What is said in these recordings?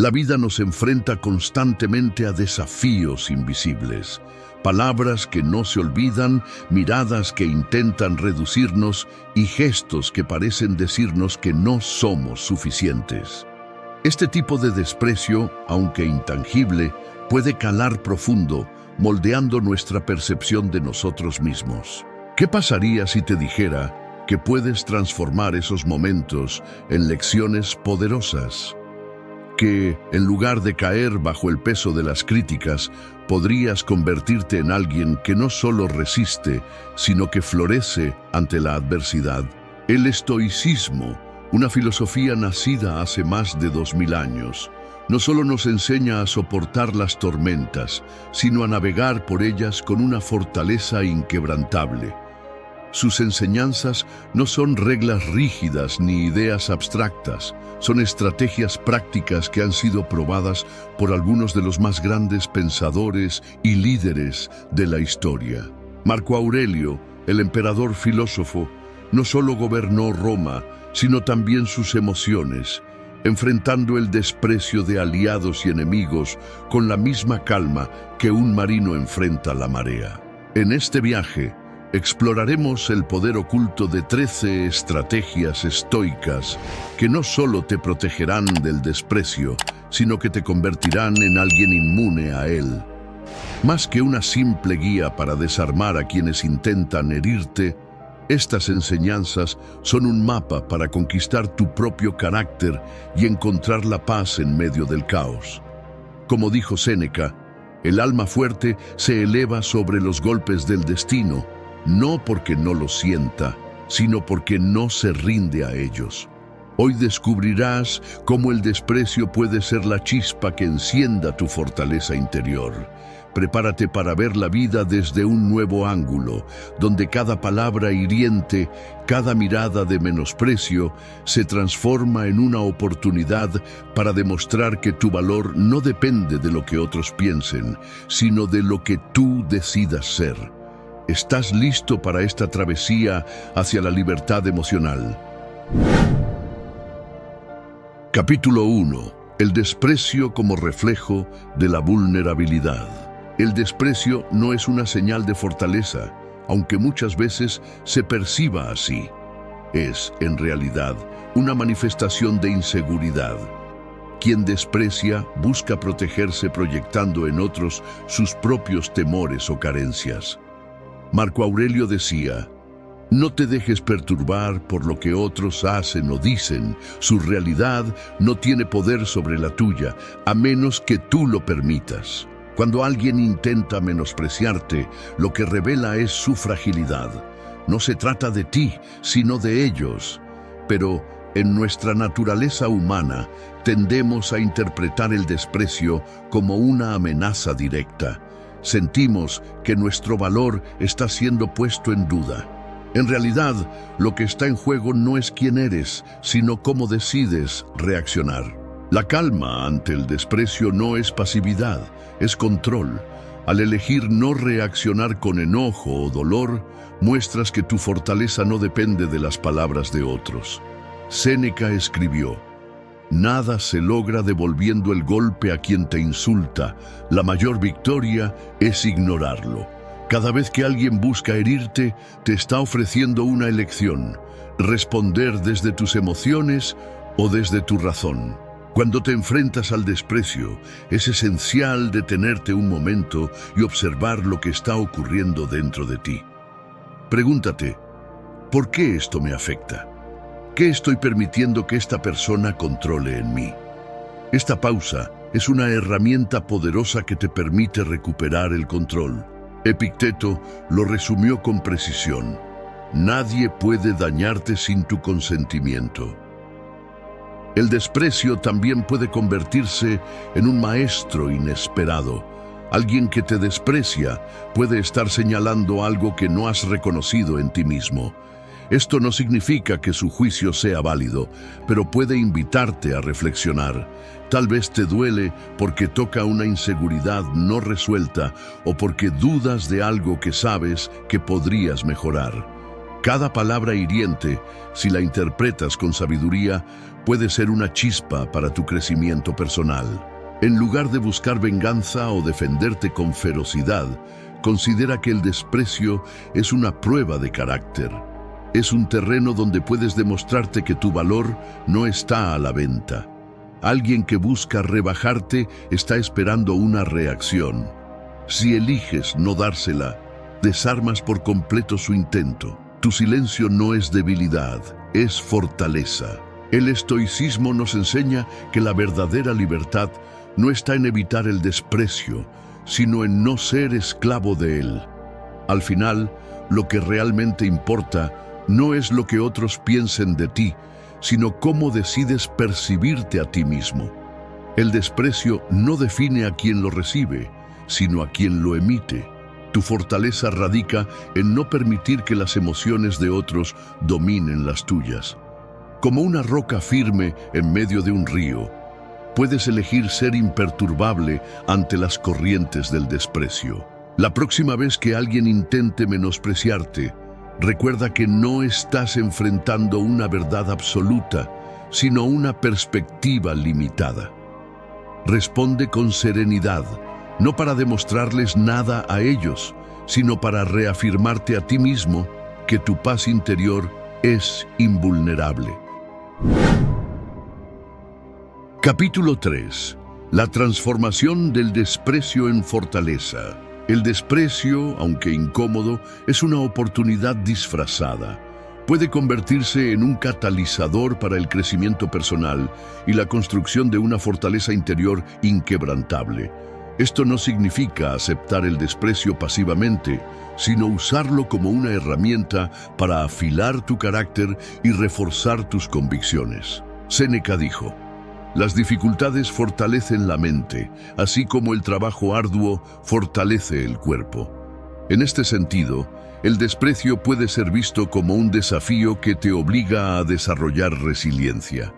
La vida nos enfrenta constantemente a desafíos invisibles, palabras que no se olvidan, miradas que intentan reducirnos y gestos que parecen decirnos que no somos suficientes. Este tipo de desprecio, aunque intangible, puede calar profundo, moldeando nuestra percepción de nosotros mismos. ¿Qué pasaría si te dijera que puedes transformar esos momentos en lecciones poderosas? Que, en lugar de caer bajo el peso de las críticas, podrías convertirte en alguien que no solo resiste, sino que florece ante la adversidad. El estoicismo, una filosofía nacida hace más de 2000 años, no solo nos enseña a soportar las tormentas, sino a navegar por ellas con una fortaleza inquebrantable. Sus enseñanzas no son reglas rígidas ni ideas abstractas, son estrategias prácticas que han sido probadas por algunos de los más grandes pensadores y líderes de la historia. Marco Aurelio, el emperador filósofo, no solo gobernó Roma, sino también sus emociones, enfrentando el desprecio de aliados y enemigos con la misma calma que un marino enfrenta la marea. En este viaje, exploraremos el poder oculto de 13 estrategias estoicas que no solo te protegerán del desprecio, sino que te convertirán en alguien inmune a él. Más que una simple guía para desarmar a quienes intentan herirte, estas enseñanzas son un mapa para conquistar tu propio carácter y encontrar la paz en medio del caos. Como dijo Séneca, el alma fuerte se eleva sobre los golpes del destino, no porque no lo sienta, sino porque no se rinde a ellos. Hoy descubrirás cómo el desprecio puede ser la chispa que encienda tu fortaleza interior. Prepárate para ver la vida desde un nuevo ángulo, donde cada palabra hiriente, cada mirada de menosprecio, se transforma en una oportunidad para demostrar que tu valor no depende de lo que otros piensen, sino de lo que tú decidas ser. ¿Estás listo para esta travesía hacia la libertad emocional? Capítulo 1. El desprecio como reflejo de la vulnerabilidad. El desprecio no es una señal de fortaleza, aunque muchas veces se perciba así. Es, en realidad, una manifestación de inseguridad. Quien desprecia busca protegerse proyectando en otros sus propios temores o carencias. Marco Aurelio decía: no te dejes perturbar por lo que otros hacen o dicen. Su realidad no tiene poder sobre la tuya, a menos que tú lo permitas. Cuando alguien intenta menospreciarte, lo que revela es su fragilidad. No se trata de ti, sino de ellos. Pero en nuestra naturaleza humana, tendemos a interpretar el desprecio como una amenaza directa. Sentimos que nuestro valor está siendo puesto en duda. En realidad, lo que está en juego no es quién eres, sino cómo decides reaccionar. La calma ante el desprecio no es pasividad, es control. Al elegir no reaccionar con enojo o dolor, muestras que tu fortaleza no depende de las palabras de otros. Séneca escribió: nada se logra devolviendo el golpe a quien te insulta. La mayor victoria es ignorarlo. Cada vez que alguien busca herirte, te está ofreciendo una elección: responder desde tus emociones o desde tu razón. Cuando te enfrentas al desprecio, es esencial detenerte un momento y observar lo que está ocurriendo dentro de ti. Pregúntate: ¿por qué esto me afecta? ¿Qué estoy permitiendo que esta persona controle en mí? Esta pausa es una herramienta poderosa que te permite recuperar el control. Epicteto lo resumió con precisión: nadie puede dañarte sin tu consentimiento. El desprecio también puede convertirse en un maestro inesperado. Alguien que te desprecia puede estar señalando algo que no has reconocido en ti mismo. Esto no significa que su juicio sea válido, pero puede invitarte a reflexionar. Tal vez te duele porque toca una inseguridad no resuelta o porque dudas de algo que sabes que podrías mejorar. Cada palabra hiriente, si la interpretas con sabiduría, puede ser una chispa para tu crecimiento personal. En lugar de buscar venganza o defenderte con ferocidad, considera que el desprecio es una prueba de carácter. Es un terreno donde puedes demostrarte que tu valor no está a la venta. Alguien que busca rebajarte está esperando una reacción. Si eliges no dársela, desarmas por completo su intento. Tu silencio no es debilidad, es fortaleza. El estoicismo nos enseña que la verdadera libertad no está en evitar el desprecio, sino en no ser esclavo de él. Al final, lo que realmente importa no es lo que otros piensen de ti, sino cómo decides percibirte a ti mismo. El desprecio no define a quien lo recibe, sino a quien lo emite. Tu fortaleza radica en no permitir que las emociones de otros dominen las tuyas. Como una roca firme en medio de un río, puedes elegir ser imperturbable ante las corrientes del desprecio. La próxima vez que alguien intente menospreciarte, recuerda que no estás enfrentando una verdad absoluta, sino una perspectiva limitada. Responde con serenidad, no para demostrarles nada a ellos, sino para reafirmarte a ti mismo que tu paz interior es invulnerable. Capítulo 3. La transformación del desprecio en fortaleza. El desprecio, aunque incómodo, es una oportunidad disfrazada. Puede convertirse en un catalizador para el crecimiento personal y la construcción de una fortaleza interior inquebrantable. Esto no significa aceptar el desprecio pasivamente, sino usarlo como una herramienta para afilar tu carácter y reforzar tus convicciones. Séneca dijo: las dificultades fortalecen la mente, así como el trabajo arduo fortalece el cuerpo. En este sentido, el desprecio puede ser visto como un desafío que te obliga a desarrollar resiliencia.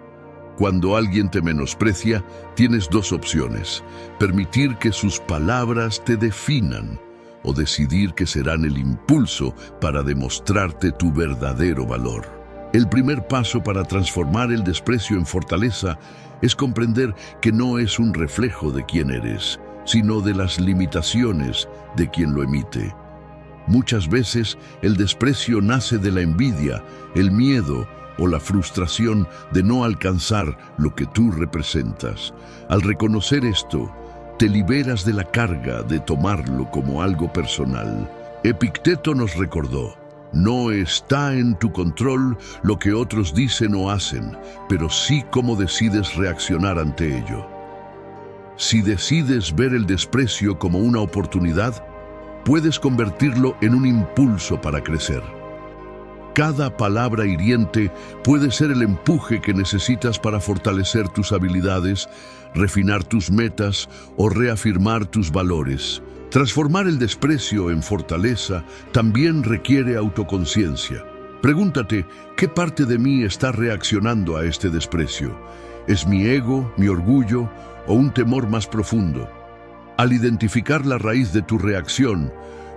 Cuando alguien te menosprecia, tienes dos opciones: permitir que sus palabras te definan o decidir que serán el impulso para demostrarte tu verdadero valor. El primer paso para transformar el desprecio en fortaleza es comprender que no es un reflejo de quién eres, sino de las limitaciones de quien lo emite. Muchas veces el desprecio nace de la envidia, el miedo o la frustración de no alcanzar lo que tú representas. Al reconocer esto, te liberas de la carga de tomarlo como algo personal. Epicteto nos recordó: no está en tu control lo que otros dicen o hacen, pero sí cómo decides reaccionar ante ello. Si decides ver el desprecio como una oportunidad, puedes convertirlo en un impulso para crecer. Cada palabra hiriente puede ser el empuje que necesitas para fortalecer tus habilidades, refinar tus metas o reafirmar tus valores. Transformar el desprecio en fortaleza también requiere autoconciencia. Pregúntate, ¿qué parte de mí está reaccionando a este desprecio? ¿Es mi ego, mi orgullo o un temor más profundo? Al identificar la raíz de tu reacción,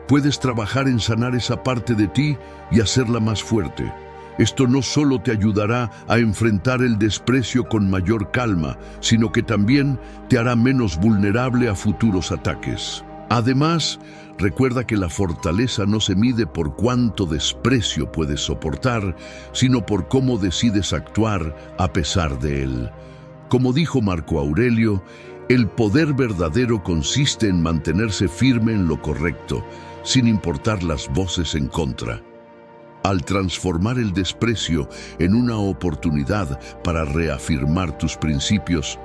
puedes trabajar en sanar esa parte de ti y hacerla más fuerte. Esto no solo te ayudará a enfrentar el desprecio con mayor calma, sino que también te hará menos vulnerable a futuros ataques. Además, recuerda que la fortaleza no se mide por cuánto desprecio puedes soportar, sino por cómo decides actuar a pesar de él. Como dijo Marco Aurelio, el poder verdadero consiste en mantenerse firme en lo correcto, sin importar las voces en contra. Al transformar el desprecio en una oportunidad para reafirmar tus principios,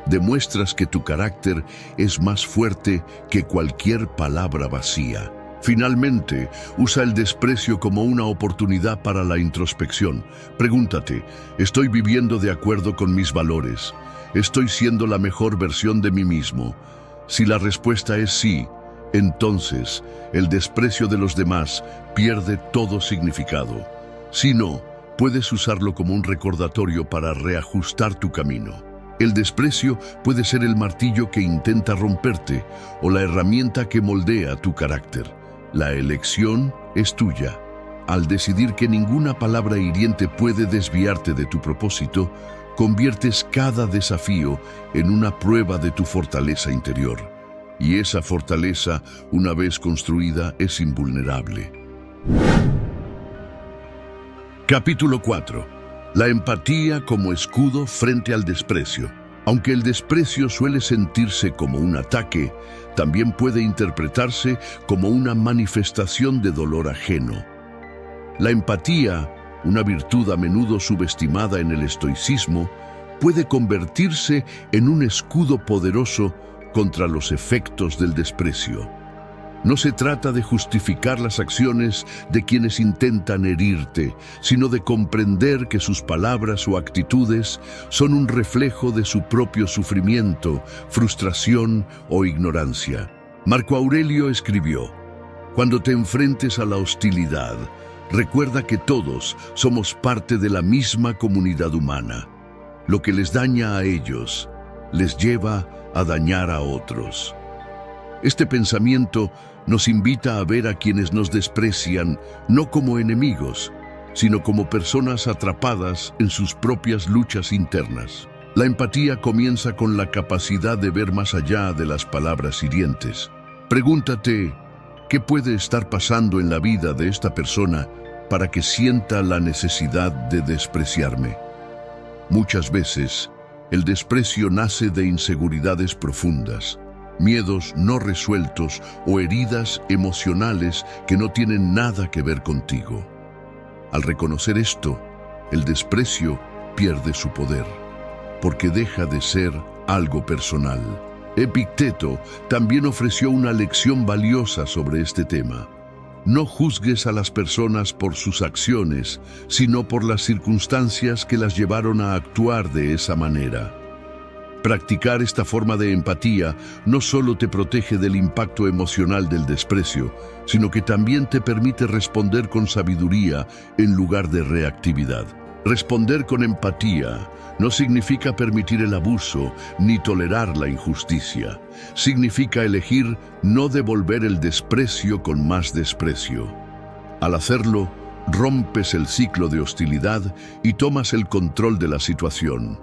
demuestras que tu carácter es más fuerte que cualquier palabra vacía. Finalmente, usa el desprecio como una oportunidad para la introspección. Pregúntate, ¿estoy viviendo de acuerdo con mis valores? ¿Estoy siendo la mejor versión de mí mismo? Si la respuesta es sí, entonces el desprecio de los demás pierde todo significado. Si no, puedes usarlo como un recordatorio para reajustar tu camino. El desprecio puede ser el martillo que intenta romperte o la herramienta que moldea tu carácter. La elección es tuya. Al decidir que ninguna palabra hiriente puede desviarte de tu propósito, conviertes cada desafío en una prueba de tu fortaleza interior. Y esa fortaleza, una vez construida, es invulnerable. Capítulo 4. La empatía como escudo frente al desprecio. Aunque el desprecio suele sentirse como un ataque, también puede interpretarse como una manifestación de dolor ajeno. La empatía, una virtud a menudo subestimada en el estoicismo, puede convertirse en un escudo poderoso contra los efectos del desprecio. No se trata de justificar las acciones de quienes intentan herirte, sino de comprender que sus palabras o actitudes son un reflejo de su propio sufrimiento, frustración o ignorancia. Marco Aurelio escribió: «Cuando te enfrentes a la hostilidad, recuerda que todos somos parte de la misma comunidad humana. Lo que les daña a ellos, les lleva a dañar a otros». Este pensamiento nos invita a ver a quienes nos desprecian no como enemigos, sino como personas atrapadas en sus propias luchas internas. La empatía comienza con la capacidad de ver más allá de las palabras hirientes. Pregúntate, ¿qué puede estar pasando en la vida de esta persona para que sienta la necesidad de despreciarme? Muchas veces, el desprecio nace de inseguridades profundas, miedos no resueltos o heridas emocionales que no tienen nada que ver contigo. Al reconocer esto, el desprecio pierde su poder, porque deja de ser algo personal. Epicteto también ofreció una lección valiosa sobre este tema. No juzgues a las personas por sus acciones, sino por las circunstancias que las llevaron a actuar de esa manera. Practicar esta forma de empatía no solo te protege del impacto emocional del desprecio, sino que también te permite responder con sabiduría en lugar de reactividad. Responder con empatía no significa permitir el abuso ni tolerar la injusticia. Significa elegir no devolver el desprecio con más desprecio. Al hacerlo, rompes el ciclo de hostilidad y tomas el control de la situación.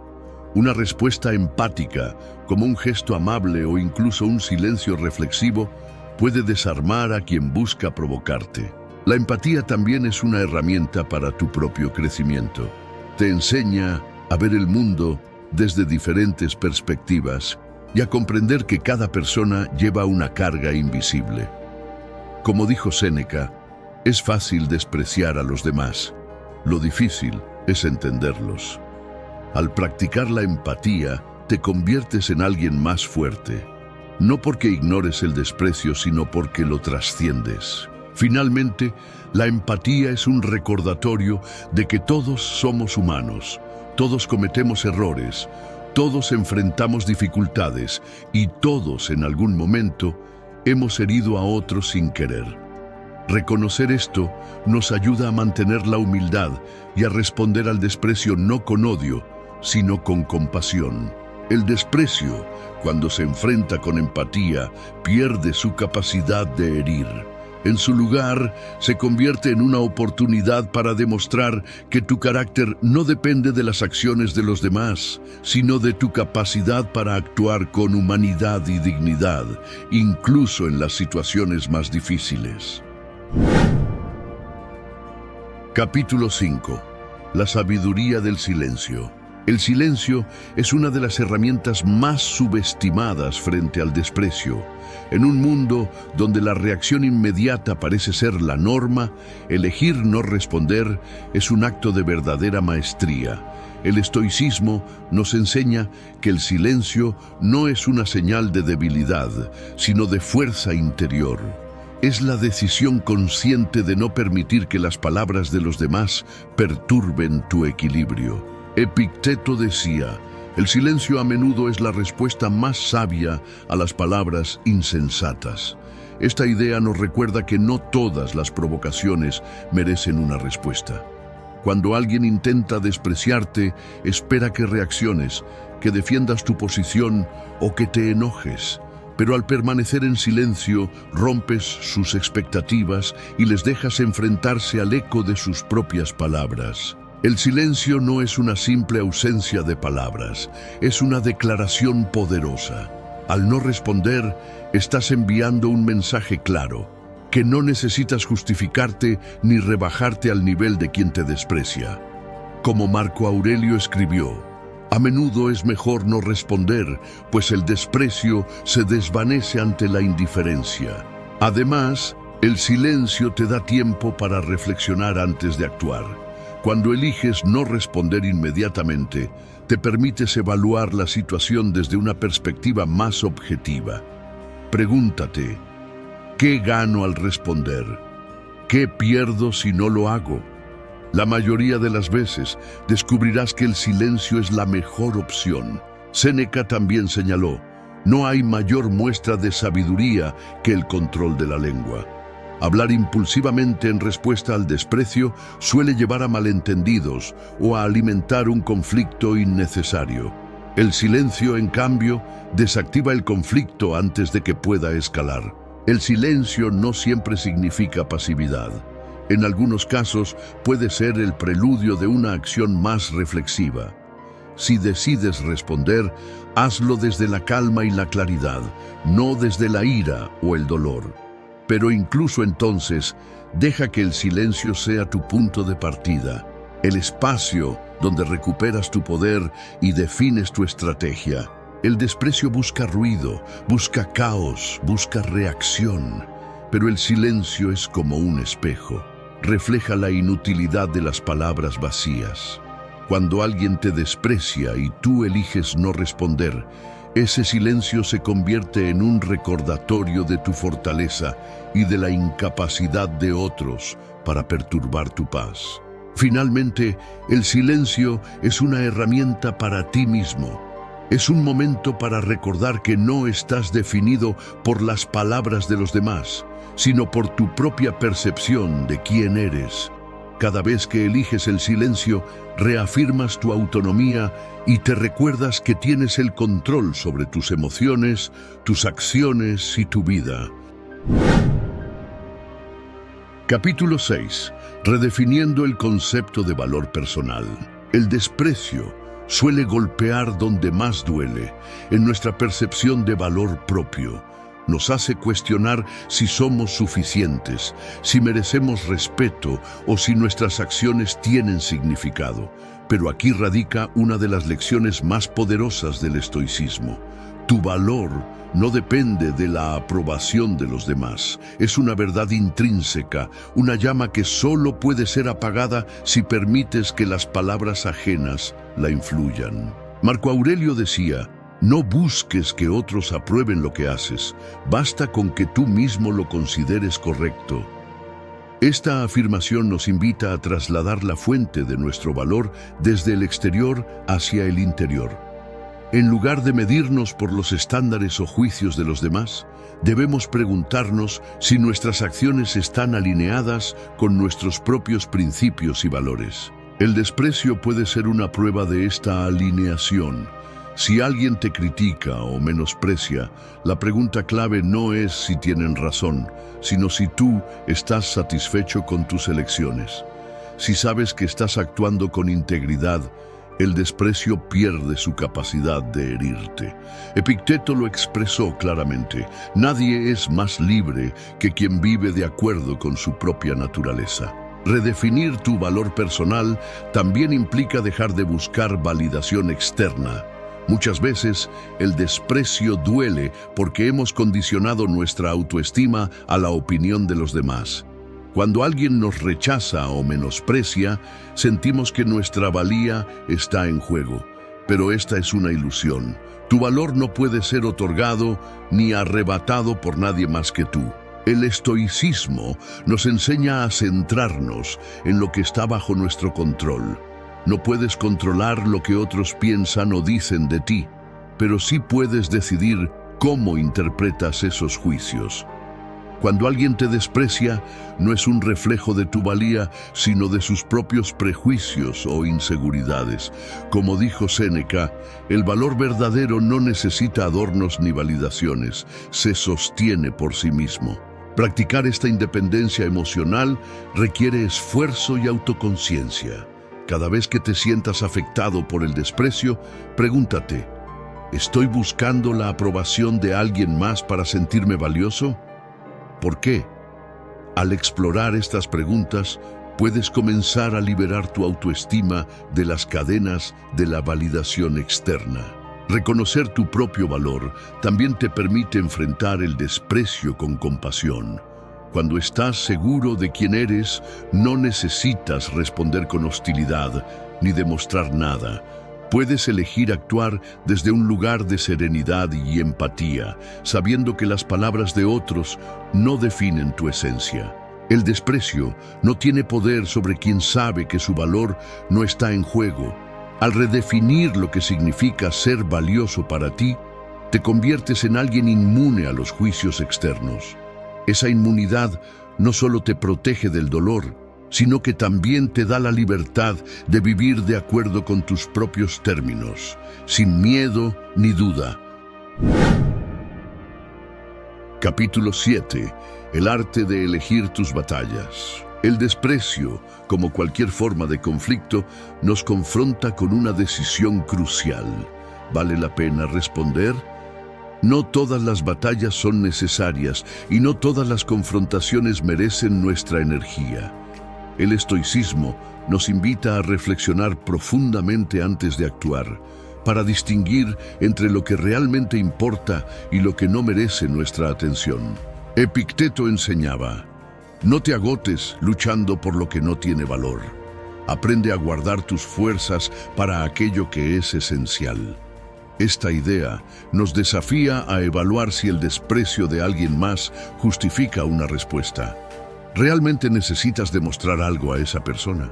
Una respuesta empática, como un gesto amable o incluso un silencio reflexivo, puede desarmar a quien busca provocarte. La empatía también es una herramienta para tu propio crecimiento. Te enseña a ver el mundo desde diferentes perspectivas y a comprender que cada persona lleva una carga invisible. Como dijo Séneca, es fácil despreciar a los demás. Lo difícil es entenderlos. Al practicar la empatía, te conviertes en alguien más fuerte. No porque ignores el desprecio, sino porque lo trasciendes. Finalmente, la empatía es un recordatorio de que todos somos humanos, todos cometemos errores, todos enfrentamos dificultades y todos en algún momento hemos herido a otros sin querer. Reconocer esto nos ayuda a mantener la humildad y a responder al desprecio no con odio, sino con compasión. El desprecio, cuando se enfrenta con empatía, pierde su capacidad de herir. En su lugar, se convierte en una oportunidad para demostrar que tu carácter no depende de las acciones de los demás, sino de tu capacidad para actuar con humanidad y dignidad, incluso en las situaciones más difíciles. Capítulo 5. La sabiduría del silencio. El silencio es una de las herramientas más subestimadas frente al desprecio. En un mundo donde la reacción inmediata parece ser la norma, elegir no responder es un acto de verdadera maestría. El estoicismo nos enseña que el silencio no es una señal de debilidad, sino de fuerza interior. Es la decisión consciente de no permitir que las palabras de los demás perturben tu equilibrio. Epicteto decía, el silencio a menudo es la respuesta más sabia a las palabras insensatas. Esta idea nos recuerda que no todas las provocaciones merecen una respuesta. Cuando alguien intenta despreciarte, espera que reacciones, que defiendas tu posición o que te enojes. Pero al permanecer en silencio, rompes sus expectativas y les dejas enfrentarse al eco de sus propias palabras. El silencio no es una simple ausencia de palabras, es una declaración poderosa. Al no responder, estás enviando un mensaje claro, que no necesitas justificarte ni rebajarte al nivel de quien te desprecia. Como Marco Aurelio escribió, a menudo es mejor no responder, pues el desprecio se desvanece ante la indiferencia. Además, el silencio te da tiempo para reflexionar antes de actuar. Cuando eliges no responder inmediatamente, te permites evaluar la situación desde una perspectiva más objetiva. Pregúntate, ¿qué gano al responder? ¿Qué pierdo si no lo hago? La mayoría de las veces descubrirás que el silencio es la mejor opción. Séneca también señaló, no hay mayor muestra de sabiduría que el control de la lengua. Hablar impulsivamente en respuesta al desprecio suele llevar a malentendidos o a alimentar un conflicto innecesario. El silencio, en cambio, desactiva el conflicto antes de que pueda escalar. El silencio no siempre significa pasividad. En algunos casos puede ser el preludio de una acción más reflexiva. Si decides responder, hazlo desde la calma y la claridad, no desde la ira o el dolor. Pero incluso entonces, deja que el silencio sea tu punto de partida, el espacio donde recuperas tu poder y defines tu estrategia. El desprecio busca ruido, busca caos, busca reacción, pero el silencio es como un espejo. Refleja la inutilidad de las palabras vacías. Cuando alguien te desprecia y tú eliges no responder, ese silencio se convierte en un recordatorio de tu fortaleza y de la incapacidad de otros para perturbar tu paz. Finalmente, el silencio es una herramienta para ti mismo. Es un momento para recordar que no estás definido por las palabras de los demás, sino por tu propia percepción de quién eres. Cada vez que eliges el silencio, reafirmas tu autonomía y te recuerdas que tienes el control sobre tus emociones, tus acciones y tu vida. Capítulo 6. Redefiniendo el concepto de valor personal. El desprecio suele golpear donde más duele, en nuestra percepción de valor propio. Nos hace cuestionar si somos suficientes, si merecemos respeto o si nuestras acciones tienen significado. Pero aquí radica una de las lecciones más poderosas del estoicismo. Tu valor no depende de la aprobación de los demás. Es una verdad intrínseca, una llama que solo puede ser apagada si permites que las palabras ajenas la influyan. Marco Aurelio decía, no busques que otros aprueben lo que haces, basta con que tú mismo lo consideres correcto. Esta afirmación nos invita a trasladar la fuente de nuestro valor desde el exterior hacia el interior. En lugar de medirnos por los estándares o juicios de los demás, debemos preguntarnos si nuestras acciones están alineadas con nuestros propios principios y valores. El desprecio puede ser una prueba de esta alineación. Si alguien te critica o menosprecia, la pregunta clave no es si tienen razón, sino si tú estás satisfecho con tus elecciones. Si sabes que estás actuando con integridad, el desprecio pierde su capacidad de herirte. Epicteto lo expresó claramente: nadie es más libre que quien vive de acuerdo con su propia naturaleza. Redefinir tu valor personal también implica dejar de buscar validación externa. Muchas veces el desprecio duele porque hemos condicionado nuestra autoestima a la opinión de los demás. Cuando alguien nos rechaza o menosprecia, sentimos que nuestra valía está en juego. Pero esta es una ilusión. Tu valor no puede ser otorgado ni arrebatado por nadie más que tú. El estoicismo nos enseña a centrarnos en lo que está bajo nuestro control. No puedes controlar lo que otros piensan o dicen de ti, pero sí puedes decidir cómo interpretas esos juicios. Cuando alguien te desprecia, no es un reflejo de tu valía, sino de sus propios prejuicios o inseguridades. Como dijo Séneca, el valor verdadero no necesita adornos ni validaciones, se sostiene por sí mismo. Practicar esta independencia emocional requiere esfuerzo y autoconciencia. Cada vez que te sientas afectado por el desprecio, pregúntate, ¿estoy buscando la aprobación de alguien más para sentirme valioso? ¿Por qué? Al explorar estas preguntas, puedes comenzar a liberar tu autoestima de las cadenas de la validación externa. Reconocer tu propio valor también te permite enfrentar el desprecio con compasión. Cuando estás seguro de quién eres, no necesitas responder con hostilidad ni demostrar nada. Puedes elegir actuar desde un lugar de serenidad y empatía, sabiendo que las palabras de otros no definen tu esencia. El desprecio no tiene poder sobre quien sabe que su valor no está en juego. Al redefinir lo que significa ser valioso para ti, te conviertes en alguien inmune a los juicios externos. Esa inmunidad no solo te protege del dolor, sino que también te da la libertad de vivir de acuerdo con tus propios términos, sin miedo ni duda. Capítulo 7. El arte de elegir tus batallas. El desprecio, como cualquier forma de conflicto, nos confronta con una decisión crucial. ¿Vale la pena responder? No todas las batallas son necesarias y no todas las confrontaciones merecen nuestra energía. El estoicismo nos invita a reflexionar profundamente antes de actuar, para distinguir entre lo que realmente importa y lo que no merece nuestra atención. Epicteto enseñaba, no te agotes luchando por lo que no tiene valor. Aprende a guardar tus fuerzas para aquello que es esencial. Esta idea nos desafía a evaluar si el desprecio de alguien más justifica una respuesta. ¿Realmente necesitas demostrar algo a esa persona?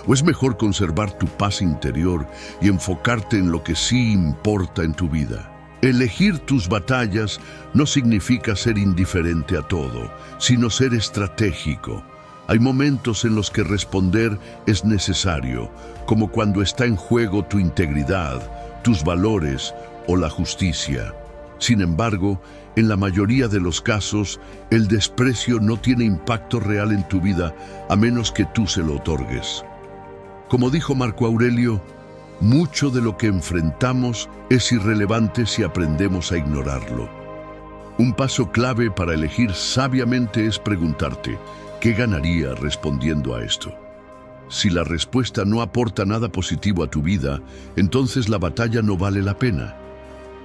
¿O es mejor conservar tu paz interior y enfocarte en lo que sí importa en tu vida? Elegir tus batallas no significa ser indiferente a todo, sino ser estratégico. Hay momentos en los que responder es necesario, como cuando está en juego tu integridad, tus valores o la justicia. Sin embargo, en la mayoría de los casos, el desprecio no tiene impacto real en tu vida a menos que tú se lo otorgues. Como dijo Marco Aurelio, mucho de lo que enfrentamos es irrelevante si aprendemos a ignorarlo. Un paso clave para elegir sabiamente es preguntarte, ¿qué ganaría respondiendo a esto? Si la respuesta no aporta nada positivo a tu vida, entonces la batalla no vale la pena.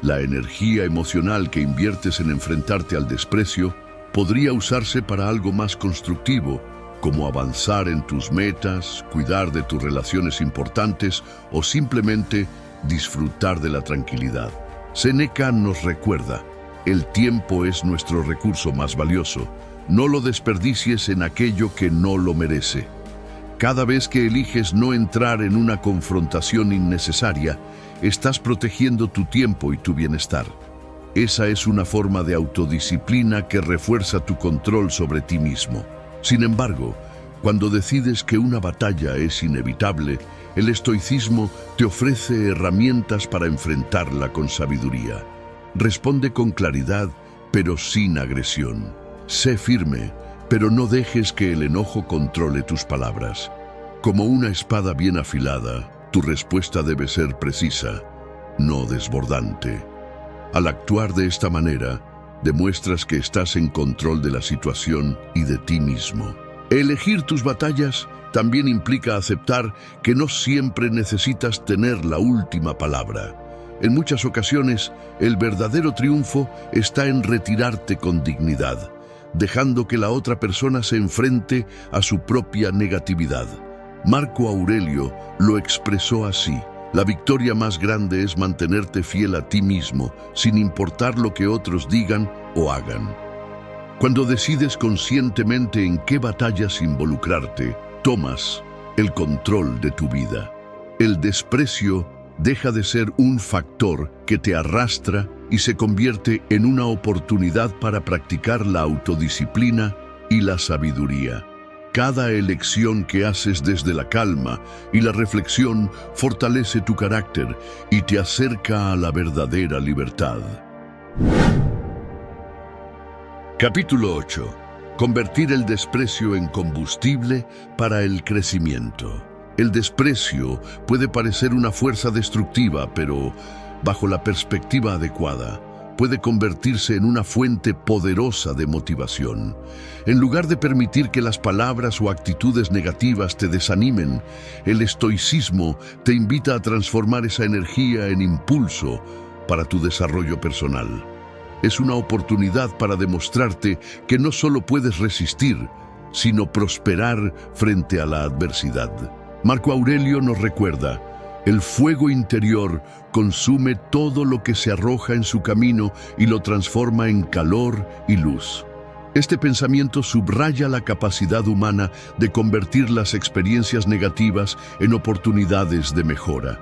La energía emocional que inviertes en enfrentarte al desprecio podría usarse para algo más constructivo, como avanzar en tus metas, cuidar de tus relaciones importantes o simplemente disfrutar de la tranquilidad. Séneca nos recuerda, el tiempo es nuestro recurso más valioso. No lo desperdicies en aquello que no lo merece. Cada vez que eliges no entrar en una confrontación innecesaria, estás protegiendo tu tiempo y tu bienestar. Esa es una forma de autodisciplina que refuerza tu control sobre ti mismo. Sin embargo, cuando decides que una batalla es inevitable, el estoicismo te ofrece herramientas para enfrentarla con sabiduría. Responde con claridad, pero sin agresión. Sé firme, pero no dejes que el enojo controle tus palabras. Como una espada bien afilada, tu respuesta debe ser precisa, no desbordante. Al actuar de esta manera, demuestras que estás en control de la situación y de ti mismo. Elegir tus batallas también implica aceptar que no siempre necesitas tener la última palabra. En muchas ocasiones, el verdadero triunfo está en retirarte con dignidad, dejando que la otra persona se enfrente a su propia negatividad. Marco Aurelio lo expresó así: la victoria más grande es mantenerte fiel a ti mismo, sin importar lo que otros digan o hagan. Cuando decides conscientemente en qué batallas involucrarte, tomas el control de tu vida. El desprecio deja de ser un factor que te arrastra y se convierte en una oportunidad para practicar la autodisciplina y la sabiduría. Cada elección que haces desde la calma y la reflexión fortalece tu carácter y te acerca a la verdadera libertad. Capítulo 8. Convertir el desprecio en combustible para el crecimiento. El desprecio puede parecer una fuerza destructiva, pero bajo la perspectiva adecuada, puede convertirse en una fuente poderosa de motivación. En lugar de permitir que las palabras o actitudes negativas te desanimen, el estoicismo te invita a transformar esa energía en impulso para tu desarrollo personal. Es una oportunidad para demostrarte que no solo puedes resistir, sino prosperar frente a la adversidad. Marco Aurelio nos recuerda: el fuego interior consume todo lo que se arroja en su camino y lo transforma en calor y luz. Este pensamiento subraya la capacidad humana de convertir las experiencias negativas en oportunidades de mejora.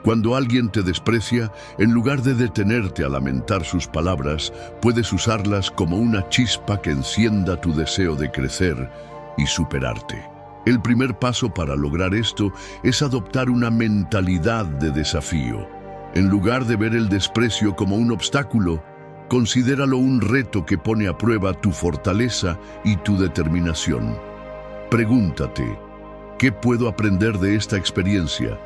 Cuando alguien te desprecia, en lugar de detenerte a lamentar sus palabras, puedes usarlas como una chispa que encienda tu deseo de crecer y superarte. El primer paso para lograr esto es adoptar una mentalidad de desafío. En lugar de ver el desprecio como un obstáculo, considéralo un reto que pone a prueba tu fortaleza y tu determinación. Pregúntate: ¿qué puedo aprender de esta experiencia?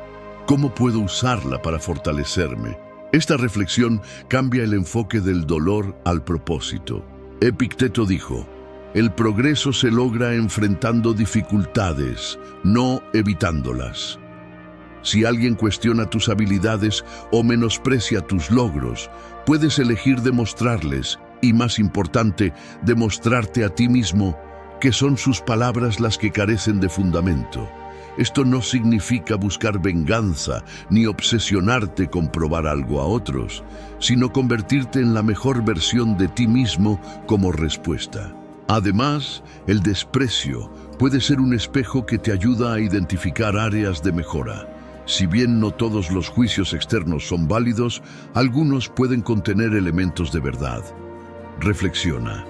¿Cómo puedo usarla para fortalecerme? Esta reflexión cambia el enfoque del dolor al propósito. Epicteto dijo: el progreso se logra enfrentando dificultades, no evitándolas. Si alguien cuestiona tus habilidades o menosprecia tus logros, puedes elegir demostrarles, y más importante, demostrarte a ti mismo, que son sus palabras las que carecen de fundamento. Esto no significa buscar venganza ni obsesionarte con probar algo a otros, sino convertirte en la mejor versión de ti mismo como respuesta. Además, el desprecio puede ser un espejo que te ayuda a identificar áreas de mejora. Si bien no todos los juicios externos son válidos, algunos pueden contener elementos de verdad. Reflexiona: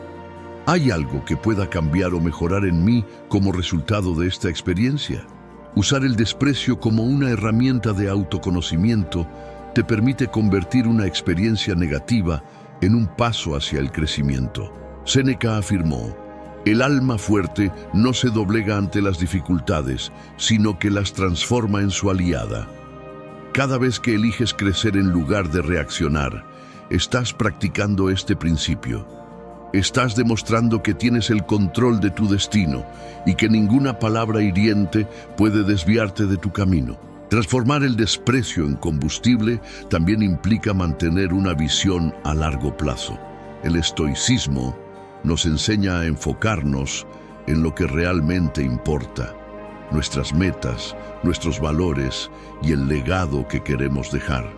¿hay algo que pueda cambiar o mejorar en mí como resultado de esta experiencia? Usar el desprecio como una herramienta de autoconocimiento te permite convertir una experiencia negativa en un paso hacia el crecimiento. Séneca afirmó: el alma fuerte no se doblega ante las dificultades, sino que las transforma en su aliada. Cada vez que eliges crecer en lugar de reaccionar, estás practicando este principio. Estás demostrando que tienes el control de tu destino y que ninguna palabra hiriente puede desviarte de tu camino. Transformar el desprecio en combustible también implica mantener una visión a largo plazo. El estoicismo nos enseña a enfocarnos en lo que realmente importa: nuestras metas, nuestros valores y el legado que queremos dejar.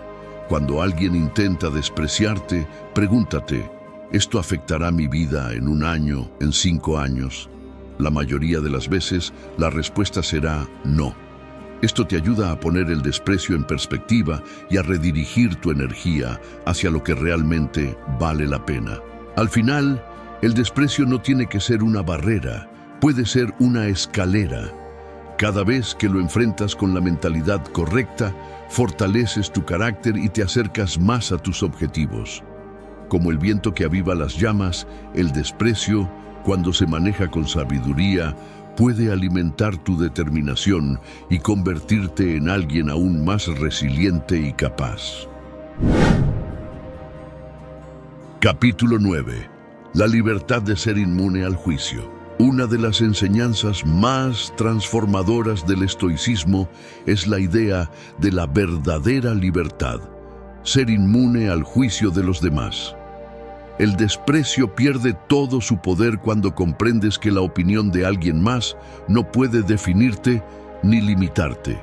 Cuando alguien intenta despreciarte, pregúntate: ¿esto afectará mi vida en 1 año, en 5 años? La mayoría de las veces, la respuesta será no. Esto te ayuda a poner el desprecio en perspectiva y a redirigir tu energía hacia lo que realmente vale la pena. Al final, el desprecio no tiene que ser una barrera, puede ser una escalera. Cada vez que lo enfrentas con la mentalidad correcta, fortaleces tu carácter y te acercas más a tus objetivos. Como el viento que aviva las llamas, el desprecio, cuando se maneja con sabiduría, puede alimentar tu determinación y convertirte en alguien aún más resiliente y capaz. Capítulo 9. La libertad de ser inmune al juicio. Una de las enseñanzas más transformadoras del estoicismo es la idea de la verdadera libertad: ser inmune al juicio de los demás. El desprecio pierde todo su poder cuando comprendes que la opinión de alguien más no puede definirte ni limitarte.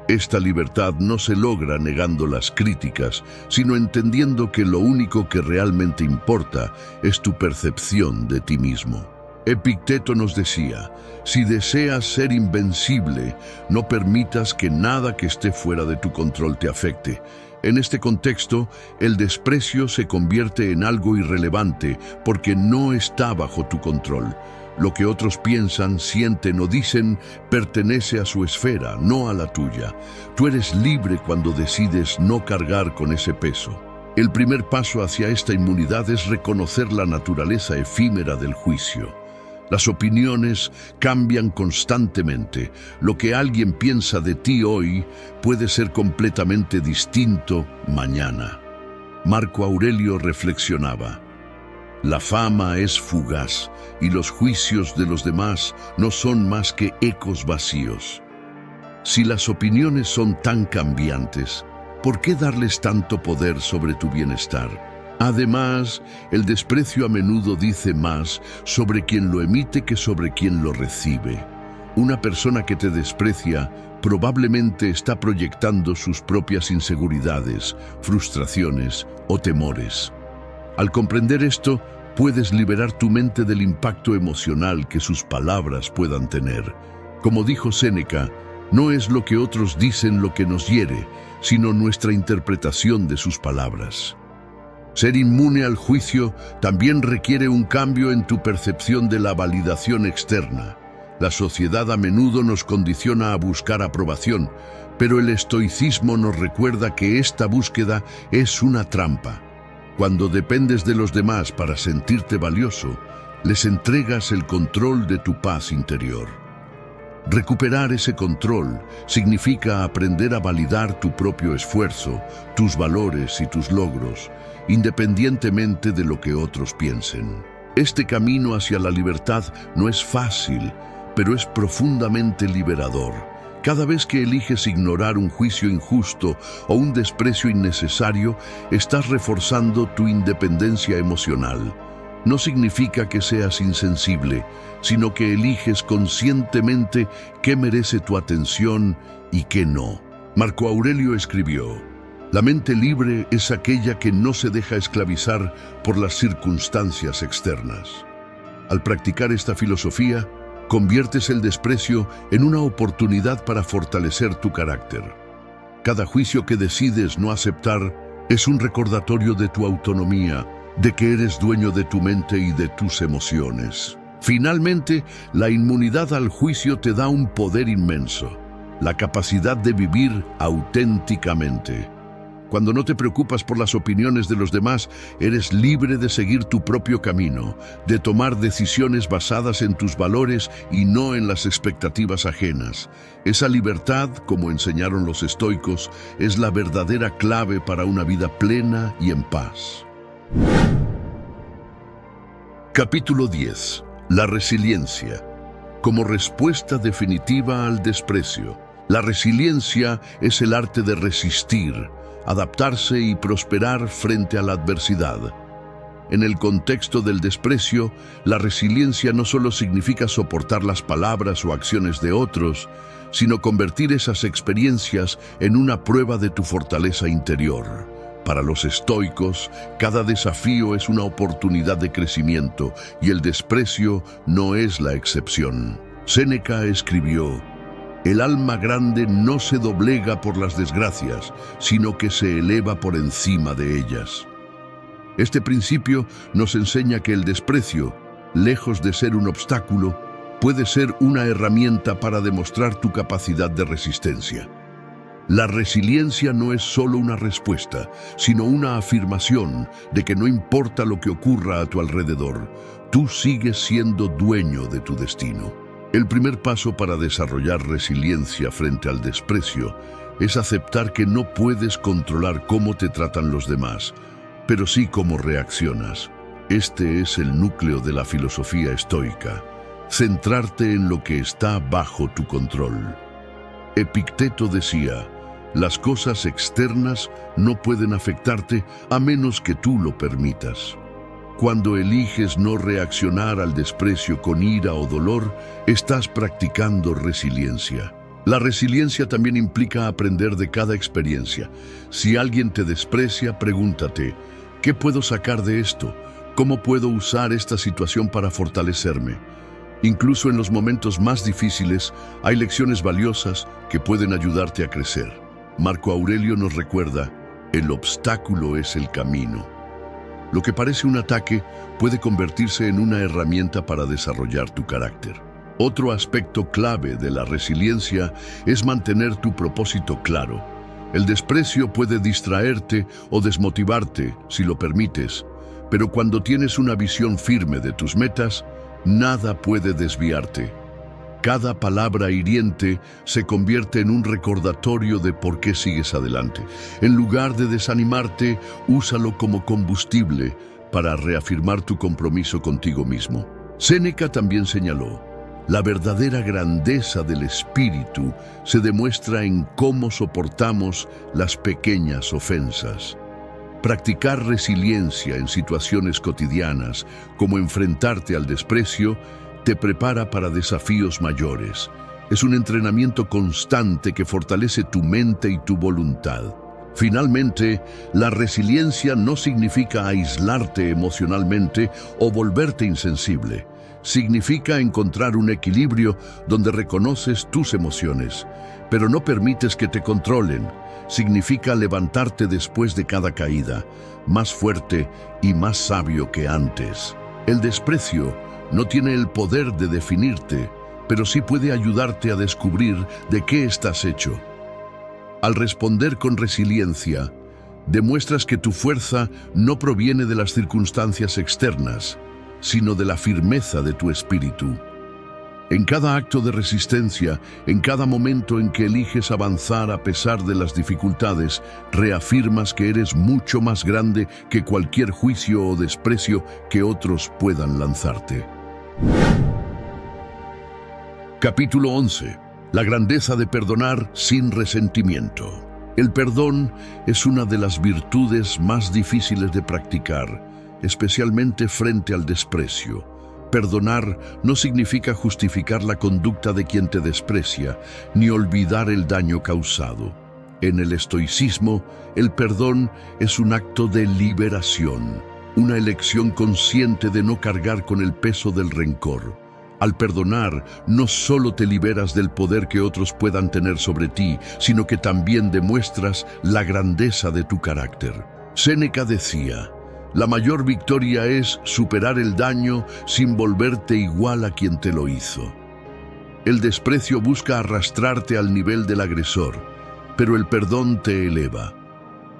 Esta libertad no se logra negando las críticas, sino entendiendo que lo único que realmente importa es tu percepción de ti mismo. Epicteto nos decía, si deseas ser invencible, no permitas que nada que esté fuera de tu control te afecte. En este contexto, el desprecio se convierte en algo irrelevante porque no está bajo tu control. Lo que otros piensan, sienten o dicen pertenece a su esfera, no a la tuya. Tú eres libre cuando decides no cargar con ese peso. El primer paso hacia esta inmunidad es reconocer la naturaleza efímera del juicio. Las opiniones cambian constantemente. Lo que alguien piensa de ti hoy puede ser completamente distinto mañana. Marco Aurelio reflexionaba: la fama es fugaz y los juicios de los demás no son más que ecos vacíos. Si las opiniones son tan cambiantes, ¿por qué darles tanto poder sobre tu bienestar? Además, el desprecio a menudo dice más sobre quien lo emite que sobre quien lo recibe. Una persona que te desprecia probablemente está proyectando sus propias inseguridades, frustraciones o temores. Al comprender esto, puedes liberar tu mente del impacto emocional que sus palabras puedan tener. Como dijo Séneca, no es lo que otros dicen lo que nos hiere, sino nuestra interpretación de sus palabras. Ser inmune al juicio también requiere un cambio en tu percepción de la validación externa. La sociedad a menudo nos condiciona a buscar aprobación, pero el estoicismo nos recuerda que esta búsqueda es una trampa. Cuando dependes de los demás para sentirte valioso, les entregas el control de tu paz interior. Recuperar ese control significa aprender a validar tu propio esfuerzo, tus valores y tus logros, independientemente de lo que otros piensen. Este camino hacia la libertad no es fácil, pero es profundamente liberador. Cada vez que eliges ignorar un juicio injusto o un desprecio innecesario, estás reforzando tu independencia emocional. No significa que seas insensible, sino que eliges conscientemente qué merece tu atención y qué no. Marco Aurelio escribió: la mente libre es aquella que no se deja esclavizar por las circunstancias externas. Al practicar esta filosofía, conviertes el desprecio en una oportunidad para fortalecer tu carácter. Cada juicio que decides no aceptar es un recordatorio de tu autonomía, de que eres dueño de tu mente y de tus emociones. Finalmente, la inmunidad al juicio te da un poder inmenso, la capacidad de vivir auténticamente. Cuando no te preocupas por las opiniones de los demás, eres libre de seguir tu propio camino, de tomar decisiones basadas en tus valores y no en las expectativas ajenas. Esa libertad, como enseñaron los estoicos, es la verdadera clave para una vida plena y en paz. Capítulo 10. La resiliencia. Como respuesta definitiva al desprecio. La resiliencia es el arte de resistir, adaptarse y prosperar frente a la adversidad. En el contexto del desprecio, la resiliencia no solo significa soportar las palabras o acciones de otros, sino convertir esas experiencias en una prueba de tu fortaleza interior. Para los estoicos, cada desafío es una oportunidad de crecimiento y el desprecio no es la excepción. Séneca escribió: el alma grande no se doblega por las desgracias, sino que se eleva por encima de ellas. Este principio nos enseña que el desprecio, lejos de ser un obstáculo, puede ser una herramienta para demostrar tu capacidad de resistencia. La resiliencia no es solo una respuesta, sino una afirmación de que no importa lo que ocurra a tu alrededor, tú sigues siendo dueño de tu destino. El primer paso para desarrollar resiliencia frente al desprecio es aceptar que no puedes controlar cómo te tratan los demás, pero sí cómo reaccionas. Este es el núcleo de la filosofía estoica: centrarte en lo que está bajo tu control. Epicteto decía: las cosas externas no pueden afectarte a menos que tú lo permitas. Cuando eliges no reaccionar al desprecio con ira o dolor, estás practicando resiliencia. La resiliencia también implica aprender de cada experiencia. Si alguien te desprecia, pregúntate: ¿qué puedo sacar de esto? ¿Cómo puedo usar esta situación para fortalecerme? Incluso en los momentos más difíciles hay lecciones valiosas que pueden ayudarte a crecer. Marco Aurelio nos recuerda, el obstáculo es el camino. Lo que parece un ataque puede convertirse en una herramienta para desarrollar tu carácter. Otro aspecto clave de la resiliencia es mantener tu propósito claro. El desprecio puede distraerte o desmotivarte, si lo permites, pero cuando tienes una visión firme de tus metas, nada puede desviarte. Cada palabra hiriente se convierte en un recordatorio de por qué sigues adelante. En lugar de desanimarte, úsalo como combustible para reafirmar tu compromiso contigo mismo. Séneca también señaló, la verdadera grandeza del espíritu se demuestra en cómo soportamos las pequeñas ofensas. Practicar resiliencia en situaciones cotidianas, como enfrentarte al desprecio, te prepara para desafíos mayores. Es un entrenamiento constante que fortalece tu mente y tu voluntad. Finalmente, la resiliencia no significa aislarte emocionalmente o volverte insensible. Significa encontrar un equilibrio donde reconoces tus emociones, pero no permites que te controlen. Significa levantarte después de cada caída, más fuerte y más sabio que antes. El desprecio no tiene el poder de definirte, pero sí puede ayudarte a descubrir de qué estás hecho. Al responder con resiliencia, demuestras que tu fuerza no proviene de las circunstancias externas, sino de la firmeza de tu espíritu. En cada acto de resistencia, en cada momento en que eliges avanzar a pesar de las dificultades, reafirmas que eres mucho más grande que cualquier juicio o desprecio que otros puedan lanzarte. Capítulo 11. La grandeza de perdonar sin resentimiento. El perdón es una de las virtudes más difíciles de practicar, especialmente frente al desprecio. Perdonar no significa justificar la conducta de quien te desprecia, ni olvidar el daño causado. En el estoicismo, el perdón es un acto de liberación, una elección consciente de no cargar con el peso del rencor. Al perdonar, no solo te liberas del poder que otros puedan tener sobre ti, sino que también demuestras la grandeza de tu carácter. Séneca decía, la mayor victoria es superar el daño sin volverte igual a quien te lo hizo. El desprecio busca arrastrarte al nivel del agresor, pero el perdón te eleva.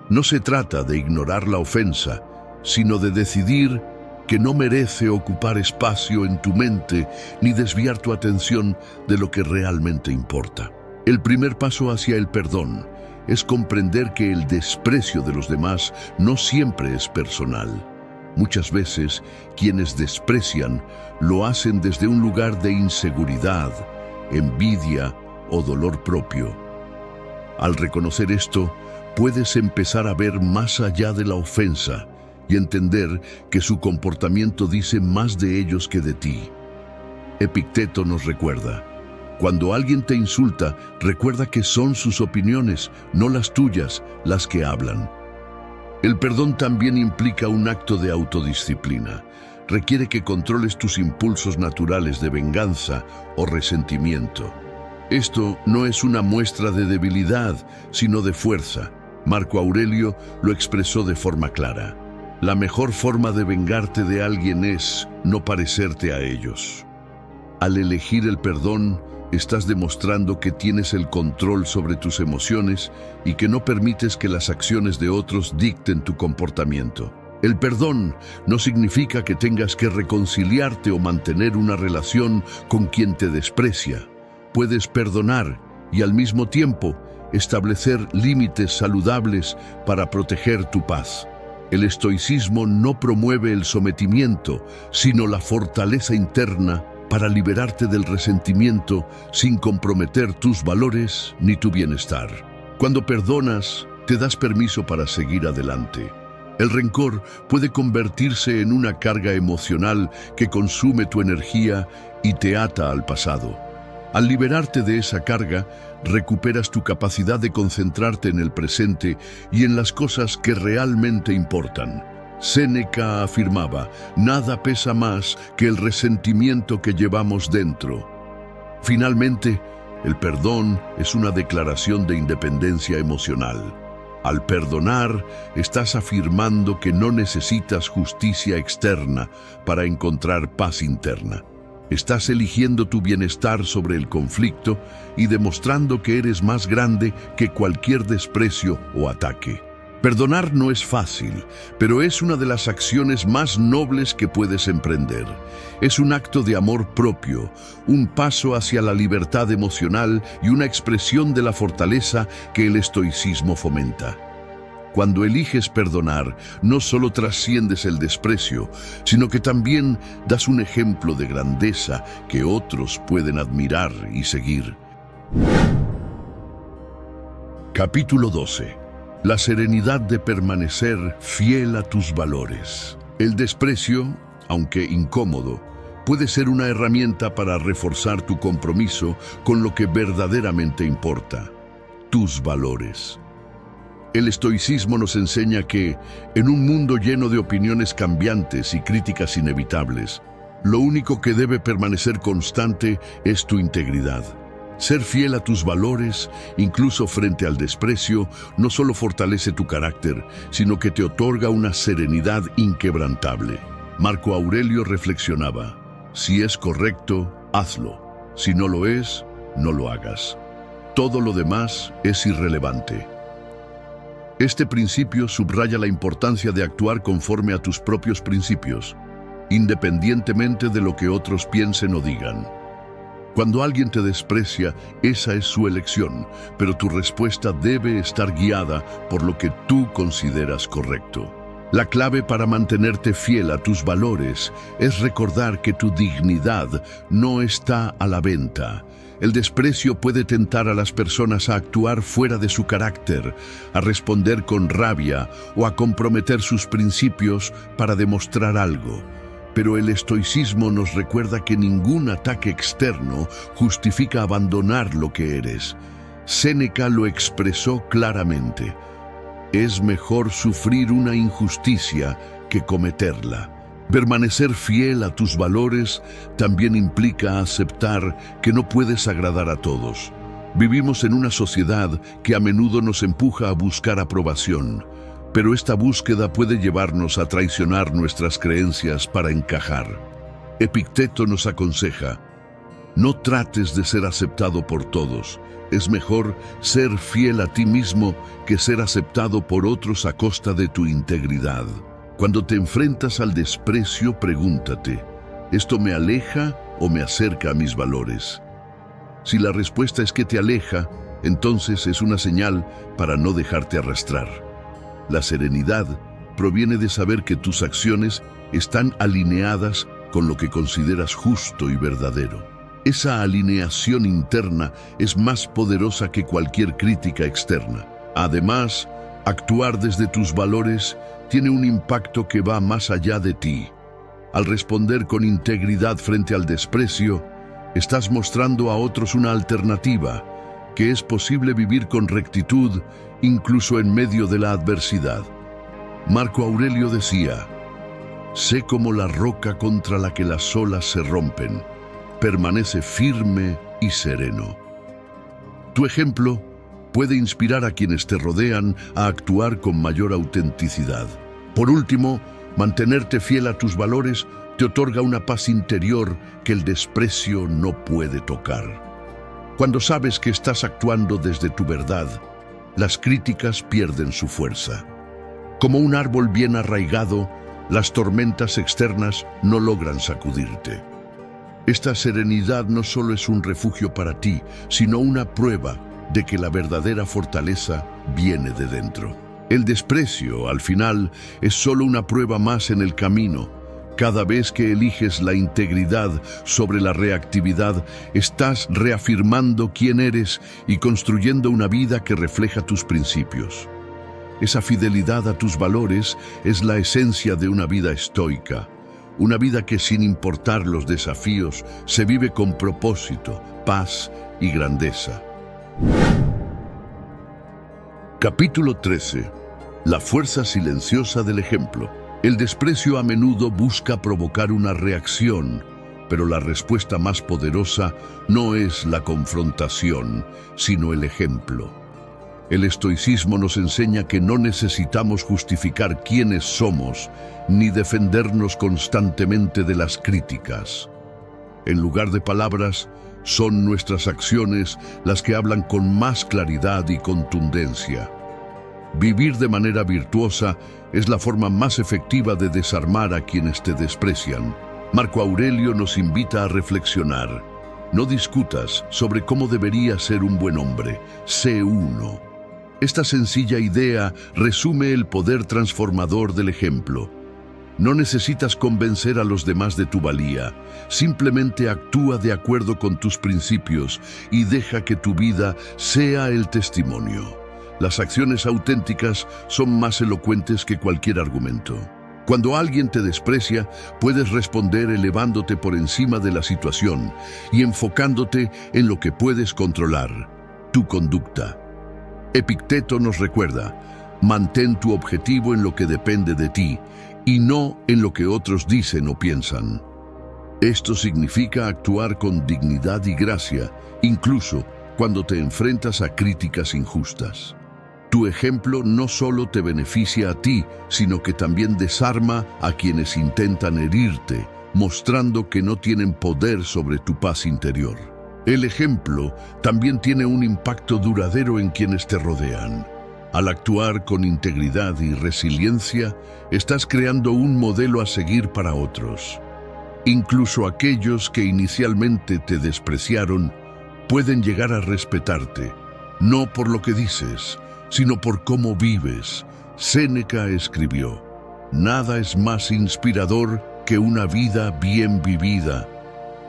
No se trata de ignorar la ofensa, sino de decidir que no merece ocupar espacio en tu mente ni desviar tu atención de lo que realmente importa. El primer paso hacia el perdón es comprender que el desprecio de los demás no siempre es personal. Muchas veces, quienes desprecian lo hacen desde un lugar de inseguridad, envidia o dolor propio. Al reconocer esto, puedes empezar a ver más allá de la ofensa y entender que su comportamiento dice más de ellos que de ti. Epicteto nos recuerda, cuando alguien te insulta, recuerda que son sus opiniones, no las tuyas, las que hablan. El perdón también implica un acto de autodisciplina. Requiere que controles tus impulsos naturales de venganza o resentimiento. Esto no es una muestra de debilidad, sino de fuerza. Marco Aurelio lo expresó de forma clara. La mejor forma de vengarte de alguien es no parecerte a ellos. Al elegir el perdón, estás demostrando que tienes el control sobre tus emociones y que no permites que las acciones de otros dicten tu comportamiento. El perdón no significa que tengas que reconciliarte o mantener una relación con quien te desprecia. Puedes perdonar y al mismo tiempo establecer límites saludables para proteger tu paz. El estoicismo no promueve el sometimiento, sino la fortaleza interna para liberarte del resentimiento sin comprometer tus valores ni tu bienestar. Cuando perdonas, te das permiso para seguir adelante. El rencor puede convertirse en una carga emocional que consume tu energía y te ata al pasado. Al liberarte de esa carga, recuperas tu capacidad de concentrarte en el presente y en las cosas que realmente importan. Séneca afirmaba, nada pesa más que el resentimiento que llevamos dentro. Finalmente, el perdón es una declaración de independencia emocional. Al perdonar, estás afirmando que no necesitas justicia externa para encontrar paz interna. Estás eligiendo tu bienestar sobre el conflicto y demostrando que eres más grande que cualquier desprecio o ataque. Perdonar no es fácil, pero es una de las acciones más nobles que puedes emprender. Es un acto de amor propio, un paso hacia la libertad emocional y una expresión de la fortaleza que el estoicismo fomenta. Cuando eliges perdonar, no solo trasciendes el desprecio, sino que también das un ejemplo de grandeza que otros pueden admirar y seguir. Capítulo 12. La serenidad de permanecer fiel a tus valores. El desprecio, aunque incómodo, puede ser una herramienta para reforzar tu compromiso con lo que verdaderamente importa, tus valores. El estoicismo nos enseña que, en un mundo lleno de opiniones cambiantes y críticas inevitables, lo único que debe permanecer constante es tu integridad. Ser fiel a tus valores, incluso frente al desprecio, no solo fortalece tu carácter, sino que te otorga una serenidad inquebrantable. Marco Aurelio reflexionaba, si es correcto, hazlo. Si no lo es, no lo hagas. Todo lo demás es irrelevante. Este principio subraya la importancia de actuar conforme a tus propios principios, independientemente de lo que otros piensen o digan. Cuando alguien te desprecia, esa es su elección, pero tu respuesta debe estar guiada por lo que tú consideras correcto. La clave para mantenerte fiel a tus valores es recordar que tu dignidad no está a la venta. El desprecio puede tentar a las personas a actuar fuera de su carácter, a responder con rabia o a comprometer sus principios para demostrar algo. Pero el estoicismo nos recuerda que ningún ataque externo justifica abandonar lo que eres. Séneca lo expresó claramente. Es mejor sufrir una injusticia que cometerla. Permanecer fiel a tus valores también implica aceptar que no puedes agradar a todos. Vivimos en una sociedad que a menudo nos empuja a buscar aprobación. Pero esta búsqueda puede llevarnos a traicionar nuestras creencias para encajar. Epicteto nos aconseja, no trates de ser aceptado por todos. Es mejor ser fiel a ti mismo que ser aceptado por otros a costa de tu integridad. Cuando te enfrentas al desprecio, pregúntate, ¿esto me aleja o me acerca a mis valores? Si la respuesta es que te aleja, entonces es una señal para no dejarte arrastrar. La serenidad proviene de saber que tus acciones están alineadas con lo que consideras justo y verdadero. Esa alineación interna es más poderosa que cualquier crítica externa. Además, actuar desde tus valores tiene un impacto que va más allá de ti. Al responder con integridad frente al desprecio, estás mostrando a otros una alternativa, que es posible vivir con rectitud incluso en medio de la adversidad. Marco Aurelio decía, sé como la roca contra la que las olas se rompen, permanece firme y sereno. Tu ejemplo puede inspirar a quienes te rodean a actuar con mayor autenticidad. Por último, mantenerte fiel a tus valores te otorga una paz interior que el desprecio no puede tocar. Cuando sabes que estás actuando desde tu verdad, las críticas pierden su fuerza. Como un árbol bien arraigado, las tormentas externas no logran sacudirte. Esta serenidad no solo es un refugio para ti, sino una prueba de que la verdadera fortaleza viene de dentro. El desprecio, al final, es solo una prueba más en el camino. Cada vez que eliges la integridad sobre la reactividad, estás reafirmando quién eres y construyendo una vida que refleja tus principios. Esa fidelidad a tus valores es la esencia de una vida estoica, una vida que sin importar los desafíos se vive con propósito, paz y grandeza. Capítulo 13. La fuerza silenciosa del ejemplo. El desprecio a menudo busca provocar una reacción, pero la respuesta más poderosa no es la confrontación, sino el ejemplo. El estoicismo nos enseña que no necesitamos justificar quiénes somos, ni defendernos constantemente de las críticas. En lugar de palabras, son nuestras acciones las que hablan con más claridad y contundencia. Vivir de manera virtuosa es la forma más efectiva de desarmar a quienes te desprecian. Marco Aurelio nos invita a reflexionar. No discutas sobre cómo debería ser un buen hombre, sé uno. Esta sencilla idea resume el poder transformador del ejemplo. No necesitas convencer a los demás de tu valía, simplemente actúa de acuerdo con tus principios y deja que tu vida sea el testimonio. Las acciones auténticas son más elocuentes que cualquier argumento. Cuando alguien te desprecia, puedes responder elevándote por encima de la situación y enfocándote en lo que puedes controlar, tu conducta. Epicteto nos recuerda, mantén tu objetivo en lo que depende de ti y no en lo que otros dicen o piensan. Esto significa actuar con dignidad y gracia, incluso cuando te enfrentas a críticas injustas. Tu ejemplo no solo te beneficia a ti, sino que también desarma a quienes intentan herirte, mostrando que no tienen poder sobre tu paz interior. El ejemplo también tiene un impacto duradero en quienes te rodean. Al actuar con integridad y resiliencia, estás creando un modelo a seguir para otros. Incluso aquellos que inicialmente te despreciaron pueden llegar a respetarte, no por lo que dices, sino por cómo vives. Séneca escribió, nada es más inspirador que una vida bien vivida.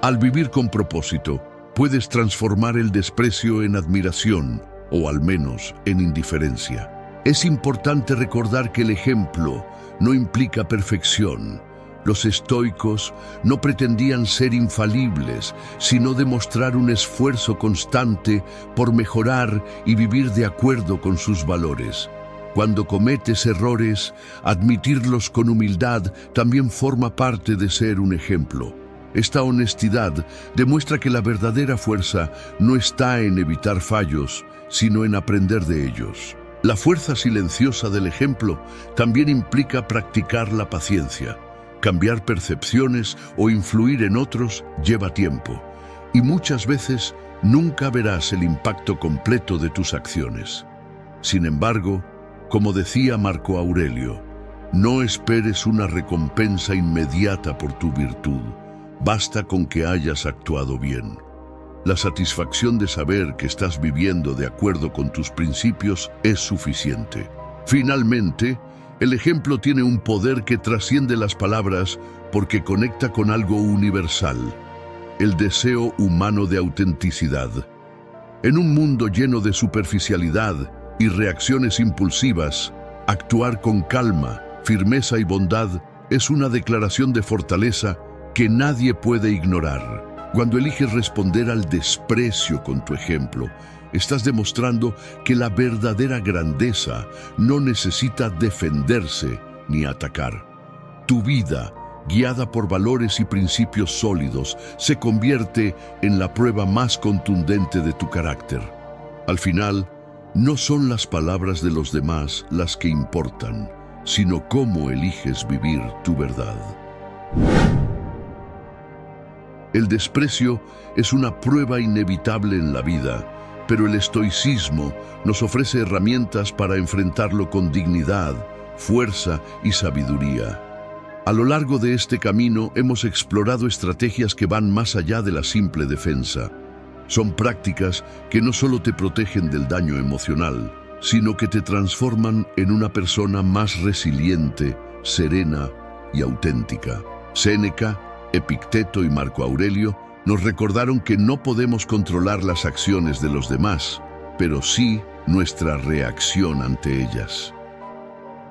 Al vivir con propósito, puedes transformar el desprecio en admiración, o al menos en indiferencia. Es importante recordar que el ejemplo no implica perfección. Los estoicos no pretendían ser infalibles, sino demostrar un esfuerzo constante por mejorar y vivir de acuerdo con sus valores. Cuando cometes errores, admitirlos con humildad también forma parte de ser un ejemplo. Esta honestidad demuestra que la verdadera fuerza no está en evitar fallos, sino en aprender de ellos. La fuerza silenciosa del ejemplo también implica practicar la paciencia. Cambiar percepciones o influir en otros lleva tiempo, y muchas veces nunca verás el impacto completo de tus acciones. Sin embargo, como decía Marco Aurelio, no esperes una recompensa inmediata por tu virtud. Basta con que hayas actuado bien. La satisfacción de saber que estás viviendo de acuerdo con tus principios es suficiente. Finalmente, el ejemplo tiene un poder que trasciende las palabras porque conecta con algo universal, el deseo humano de autenticidad. En un mundo lleno de superficialidad y reacciones impulsivas, actuar con calma, firmeza y bondad es una declaración de fortaleza que nadie puede ignorar. Cuando eliges responder al desprecio con tu ejemplo, estás demostrando que la verdadera grandeza no necesita defenderse ni atacar. Tu vida, guiada por valores y principios sólidos, se convierte en la prueba más contundente de tu carácter. Al final, no son las palabras de los demás las que importan, sino cómo eliges vivir tu verdad. El desprecio es una prueba inevitable en la vida, pero el estoicismo nos ofrece herramientas para enfrentarlo con dignidad, fuerza y sabiduría. A lo largo de este camino hemos explorado estrategias que van más allá de la simple defensa. Son prácticas que no solo te protegen del daño emocional, sino que te transforman en una persona más resiliente, serena y auténtica. Séneca, Epicteto y Marco Aurelio nos recordaron que no podemos controlar las acciones de los demás, pero sí nuestra reacción ante ellas.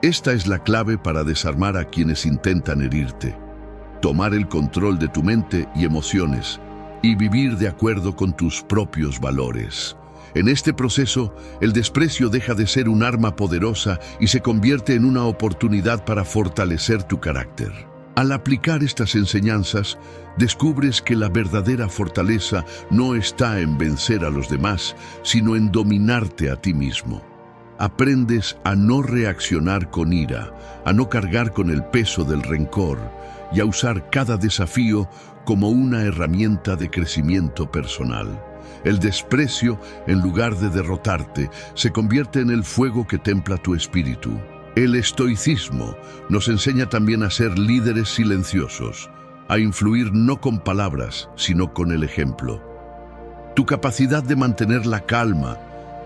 Esta es la clave para desarmar a quienes intentan herirte. Tomar el control de tu mente y emociones y vivir de acuerdo con tus propios valores. En este proceso, el desprecio deja de ser un arma poderosa y se convierte en una oportunidad para fortalecer tu carácter. Al aplicar estas enseñanzas, descubres que la verdadera fortaleza no está en vencer a los demás, sino en dominarte a ti mismo. Aprendes a no reaccionar con ira, a no cargar con el peso del rencor y a usar cada desafío como una herramienta de crecimiento personal. El desprecio, en lugar de derrotarte, se convierte en el fuego que templa tu espíritu. El estoicismo nos enseña también a ser líderes silenciosos, a influir no con palabras, sino con el ejemplo. Tu capacidad de mantener la calma,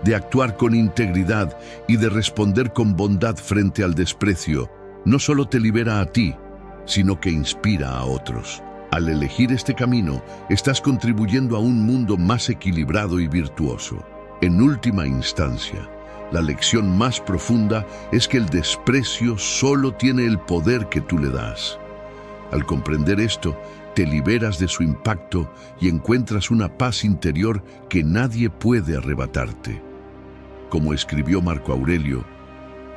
de actuar con integridad y de responder con bondad frente al desprecio, no solo te libera a ti, sino que inspira a otros. Al elegir este camino, estás contribuyendo a un mundo más equilibrado y virtuoso. En última instancia, la lección más profunda es que el desprecio solo tiene el poder que tú le das. Al comprender esto, te liberas de su impacto y encuentras una paz interior que nadie puede arrebatarte. Como escribió Marco Aurelio,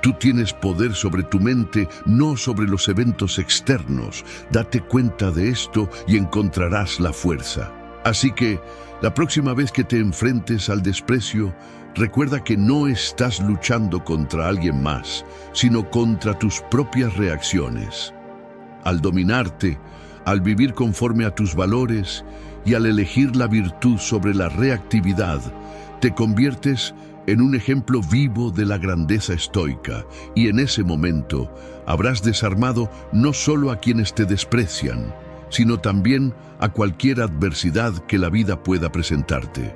tú tienes poder sobre tu mente, no sobre los eventos externos. Date cuenta de esto y encontrarás la fuerza. Así que, la próxima vez que te enfrentes al desprecio, recuerda que no estás luchando contra alguien más, sino contra tus propias reacciones. Al dominarte, al vivir conforme a tus valores y al elegir la virtud sobre la reactividad, te conviertes en un ejemplo vivo de la grandeza estoica, y en ese momento habrás desarmado no solo a quienes te desprecian, sino también a cualquier adversidad que la vida pueda presentarte.